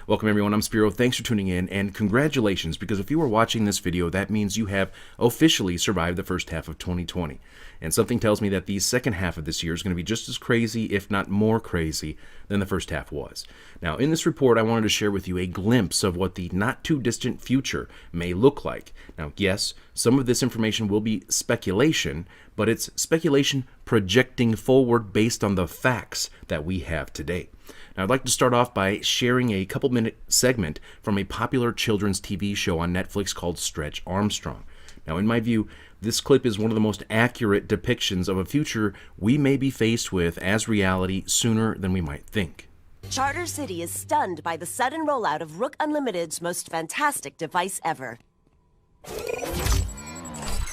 Welcome everyone, I'm Spiro. Thanks for tuning in, and congratulations, because if you are watching this video, that means you have officially survived the first half of 2020. And something tells me that the second half of this year is going to be just as crazy, if not more crazy, than the first half was. Now, in this report, I wanted to share with you a glimpse of what the not-too-distant future may look like. Now, yes, some of this information will be speculation, but it's speculation projecting forward based on the facts that we have today. Now, I'd like to start off by sharing a couple-minute segment from a popular children's TV show on Netflix called Stretch Armstrong. Now, in my view, this clip is one of the most accurate depictions of a future we may be faced with as reality sooner than we might think. Charter City is stunned by the sudden rollout of Rook Unlimited's most fantastic device ever.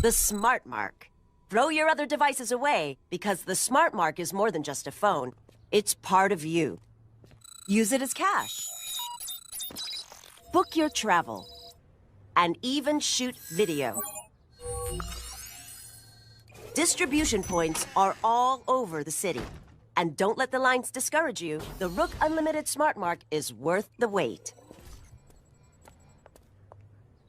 The Smart Mark. Throw your other devices away, because the Smart Mark is more than just a phone. It's part of you. Use it as cash. Book your travel. And even shoot video. Distribution points are all over the city. And don't let the lines discourage you. The Rook Unlimited Smart Mark is worth the wait.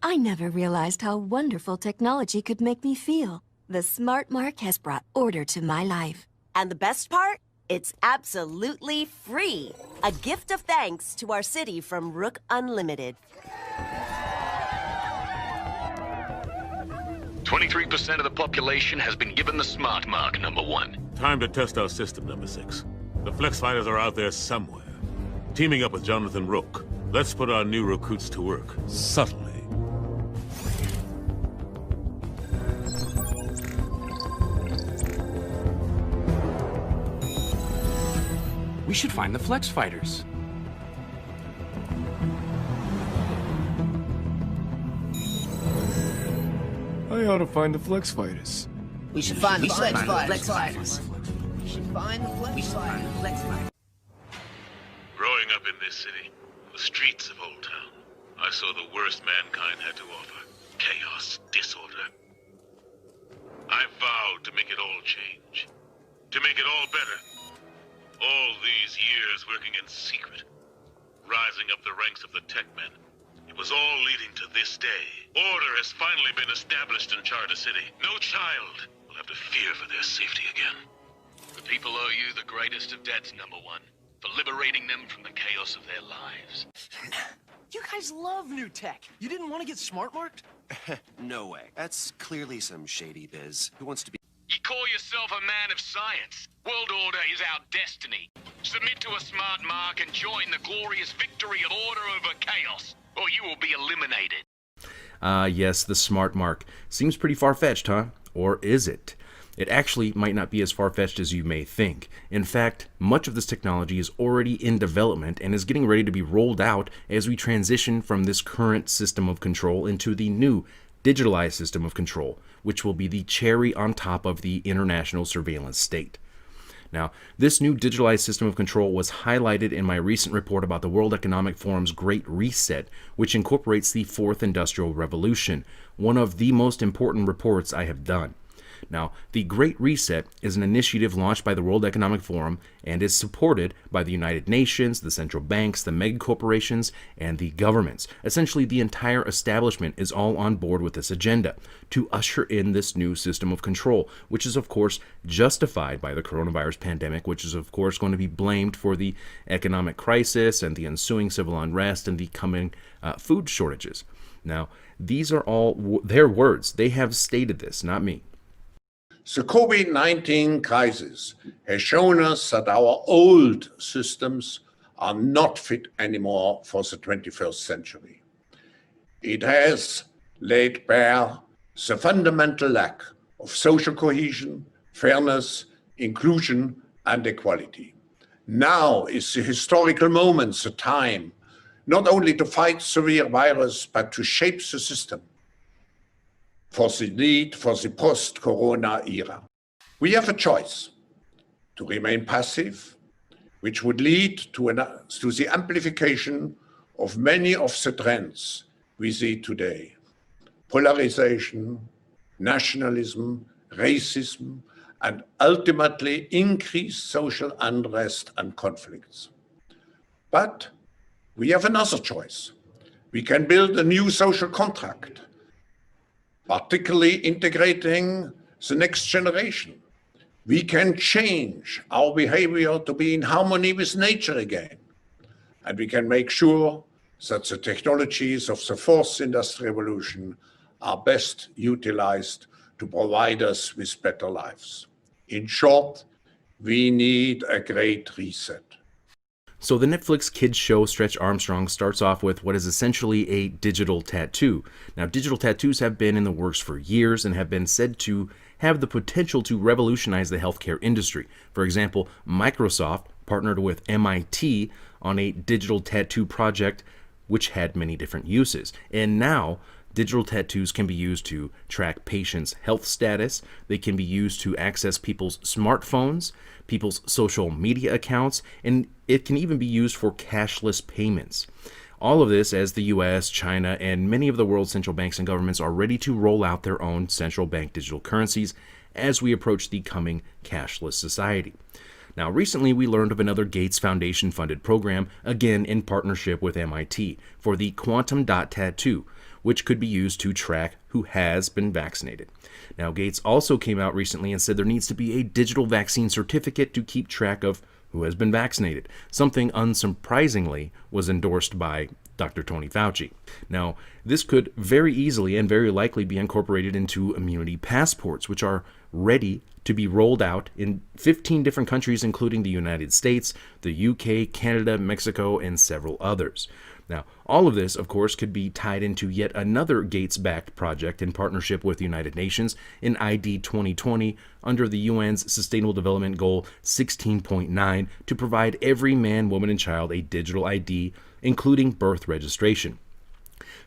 I never realized how wonderful technology could make me feel. The Smart Mark has brought order to my life. And the best part? It's absolutely free. A gift of thanks to our city from Rook Unlimited. 23% of the population has been given the Smart Mark, number 1. Time to test our system, number 6. The Flex Fighters are out there somewhere. Teaming up with Jonathan Rook. Let's put our new recruits to work, subtly. We should find the Flex Fighters. I ought to find the Flex Fighters. We should find the Flex Fighters. We should find the Flex Fighters. Growing up in this city, on the streets of Old Town, I saw the worst mankind had to offer. Chaos, disorder. I vowed to make it all change. To make it all better. All these years working in secret, rising up the ranks of the tech men. It was all leading to this day. Order has finally been established in Charter City. No child will have to fear for their safety again. The people owe you the greatest of debts, number 1, for liberating them from the chaos of their lives. You guys love new tech. You didn't want to get smart marked? No way. That's clearly some shady biz. Who wants to be... You call yourself a man of science. World order is our destiny. Submit to a Smart Mark and join the glorious victory of order over chaos, or you will be eliminated. Yes, the Smart Mark. Seems pretty far-fetched, huh? Or is it? It actually might not be as far-fetched as you may think. In fact, much of this technology is already in development and is getting ready to be rolled out as we transition from this current system of control into the new digitalized system of control, which will be the cherry on top of the international surveillance state. Now, this new digitalized system of control was highlighted in my recent report about the World Economic Forum's Great Reset, which incorporates the Fourth Industrial Revolution, one of the most important reports I have done. Now, the Great Reset is an initiative launched by the World Economic Forum and is supported by the United Nations, the central banks, the mega corporations, and the governments. Essentially, the entire establishment is all on board with this agenda to usher in this new system of control, which is, of course, justified by the coronavirus pandemic, which is, of course, going to be blamed for the economic crisis and the ensuing civil unrest and the coming food shortages. Now, these are all their words. They have stated this, not me. The COVID-19 crisis has shown us that our old systems are not fit anymore for the 21st century. It has laid bare the fundamental lack of social cohesion, fairness, inclusion, and equality. Now is the historical moment, the time, not only to fight severe virus, but to shape the system for the need for the post-corona era. We have a choice to remain passive, which would lead to the amplification of many of the trends we see today. Polarization, nationalism, racism, and ultimately increased social unrest and conflicts. But We have another choice. We can build a new social contract, particularly integrating the next generation. We can change our behavior to be in harmony with nature again. And we can make sure that the technologies of the fourth industrial revolution are best utilized to provide us with better lives. In short, we need a great reset. So the Netflix kids show Stretch Armstrong starts off with what is essentially a digital tattoo. Now, digital tattoos have been in the works for years and have been said to have the potential to revolutionize the healthcare industry. For example, Microsoft partnered with MIT on a digital tattoo project which had many different uses. And now, digital tattoos can be used to track patients' health status. They can be used to access people's smartphones, people's social media accounts, and it can even be used for cashless payments. All of this as the US, China, and many of the world's central banks and governments are ready to roll out their own central bank digital currencies as we approach the coming cashless society. Now, recently we learned of another Gates Foundation funded program, again in partnership with MIT, for the quantum dot tattoo, which could be used to track who has been vaccinated. Now, Gates also came out recently and said there needs to be a digital vaccine certificate to keep track of who has been vaccinated, something unsurprisingly was endorsed by Dr. Tony Fauci. Now, this could very easily and very likely be incorporated into immunity passports, which are ready to be rolled out in 15 different countries, including the United States, the UK, Canada, Mexico, and several others. Now, all of this, of course, could be tied into yet another Gates-backed project in partnership with the United Nations in ID 2020 under the UN's Sustainable Development Goal 16.9 to provide every man, woman, and child a digital ID, including birth registration.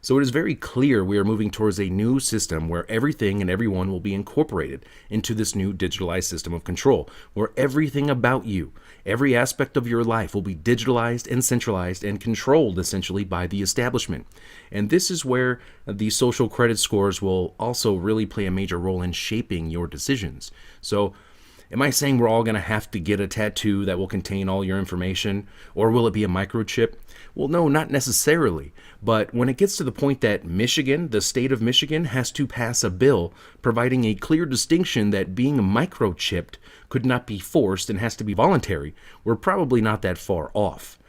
So it is very clear we are moving towards a new system where everything and everyone will be incorporated into this new digitalized system of control, where everything about you, every aspect of your life will be digitalized and centralized and controlled essentially by the establishment. And this is where the social credit scores will also really play a major role in shaping your decisions. So am I saying we're all going to have to get a tattoo that will contain all your information, or will it be a microchip? Well, no, not necessarily. But when it gets to the point that Michigan, the state of Michigan, has to pass a bill providing a clear distinction that being microchipped could not be forced and has to be voluntary, we're probably not that far off.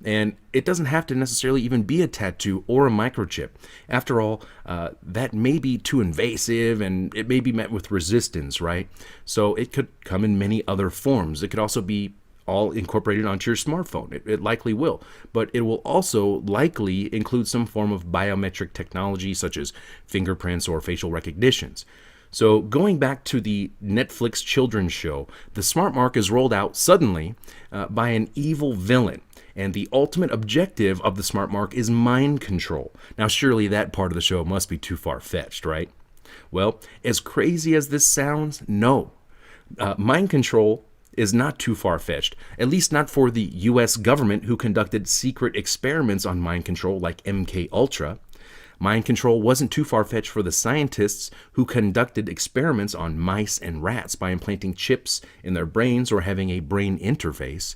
And it doesn't have to necessarily even be a tattoo or a microchip. After all, that may be too invasive and it may be met with resistance, right? So it could come in many other forms. It could also be all incorporated onto your smartphone. It likely will. But it will also likely include some form of biometric technology such as fingerprints or facial recognitions. So going back to the Netflix children's show, the smart mark is rolled out suddenly by an evil villain. And the ultimate objective of the smart mark is mind control. Now, surely that part of the show must be too far-fetched, right? Well, as crazy as this sounds, no. Mind control is not too far-fetched, at least not for the US government who conducted secret experiments on mind control like MK Ultra. Mind control wasn't too far-fetched for the scientists who conducted experiments on mice and rats by implanting chips in their brains or having a brain interface.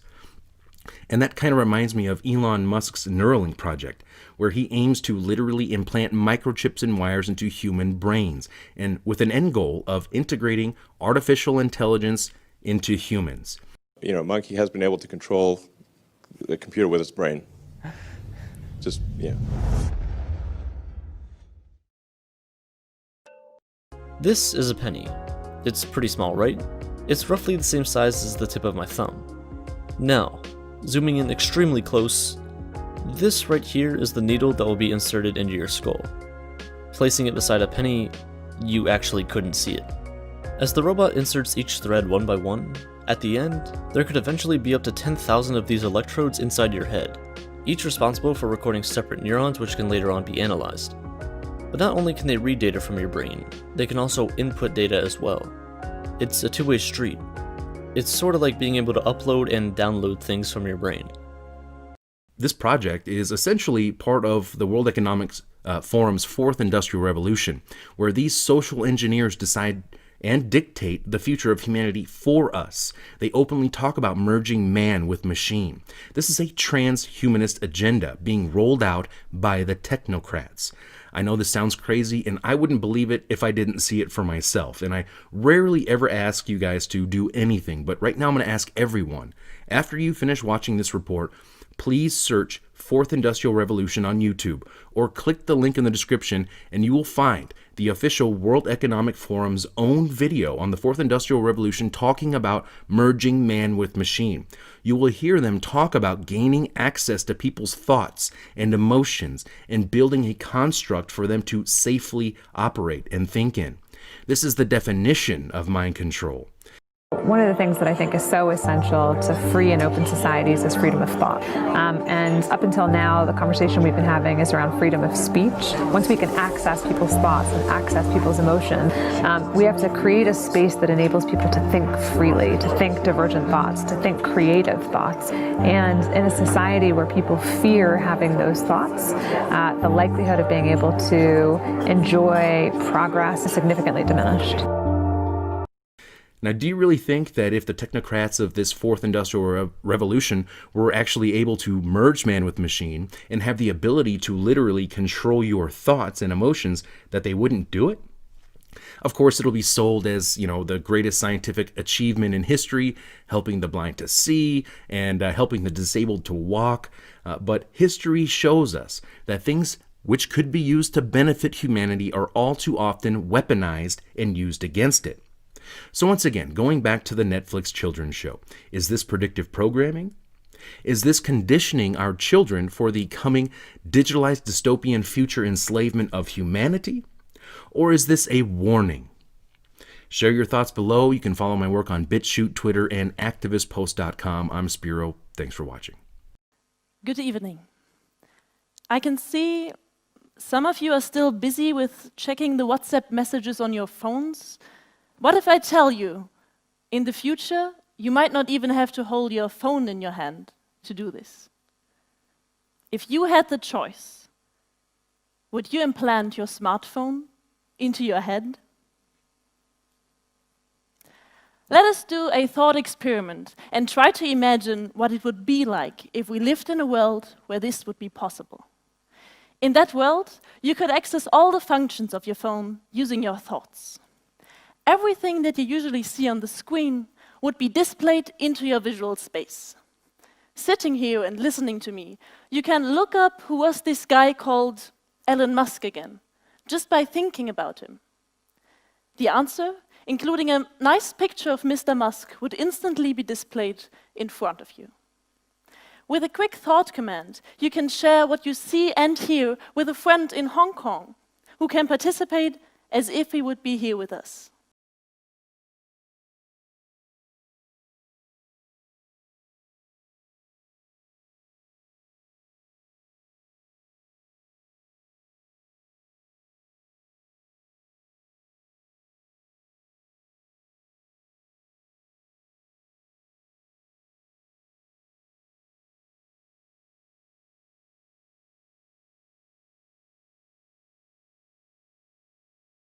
And that kind of reminds me of Elon Musk's Neuralink project, where he aims to literally implant microchips and wires into human brains, and with an end goal of integrating artificial intelligence into humans. You know, Monkey has been able to control the computer with its brain. Just, yeah. This is a penny. It's pretty small, right? It's roughly the same size as the tip of my thumb. Now, zooming in extremely close, this right here is the needle that will be inserted into your skull. Placing it beside a penny, you actually couldn't see it. As the robot inserts each thread one by one, at the end, there could eventually be up to 10,000 of these electrodes inside your head, each responsible for recording separate neurons which can later on be analyzed. But not only can they read data from your brain, they can also input data as well. It's a two-way street. It's sort of like being able to upload and download things from your brain. This project is essentially part of the World Economic Forum's fourth industrial revolution, where these social engineers decide and dictate the future of humanity for us. They openly talk about merging man with machine. This is a transhumanist agenda being rolled out by the technocrats. I know this sounds crazy, and I wouldn't believe it if I didn't see it for myself. And I rarely ever ask you guys to do anything, but right now I'm going to ask everyone. After you finish watching this report, please search Fourth Industrial Revolution on YouTube or click the link in the description and you will find the official World Economic Forum's own video on the Fourth Industrial Revolution talking about merging man with machine. You will hear them talk about gaining access to people's thoughts and emotions and building a construct for them to safely operate and think in. This is the definition of mind control. One of the things that I think is so essential to free and open societies is freedom of thought. And up until now, the conversation we've been having is around freedom of speech. Once we can access people's thoughts and access people's emotion, we have to create a space that enables people to think freely, to think divergent thoughts, to think creative thoughts. And in a society where people fear having those thoughts, the likelihood of being able to enjoy progress is significantly diminished. Now, do you really think that if the technocrats of this fourth industrial revolution were actually able to merge man with machine and have the ability to literally control your thoughts and emotions, that they wouldn't do it? Of course, it'll be sold as, the greatest scientific achievement in history, helping the blind to see and helping the disabled to walk. But history shows us that things which could be used to benefit humanity are all too often weaponized and used against it. So once again, going back to the Netflix children's show, is this predictive programming? Is this conditioning our children for the coming digitalized dystopian future enslavement of humanity? Or is this a warning? Share your thoughts below. You can follow my work on BitChute, Twitter, and activistpost.com. I'm Spiro. Thanks for watching. Good evening. I can see some of you are still busy with checking the WhatsApp messages on your phones. What if I tell you, in the future, you might not even have to hold your phone in your hand to do this? If you had the choice, would you implant your smartphone into your head? Let us do a thought experiment and try to imagine what it would be like if we lived in a world where this would be possible. In that world, you could access all the functions of your phone using your thoughts. Everything that you usually see on the screen would be displayed into your visual space. Sitting here and listening to me, you can look up who was this guy called Elon Musk again, just by thinking about him. The answer, including a nice picture of Mr. Musk, would instantly be displayed in front of you. With a quick thought command, you can share what you see and hear with a friend in Hong Kong, who can participate as if he would be here with us.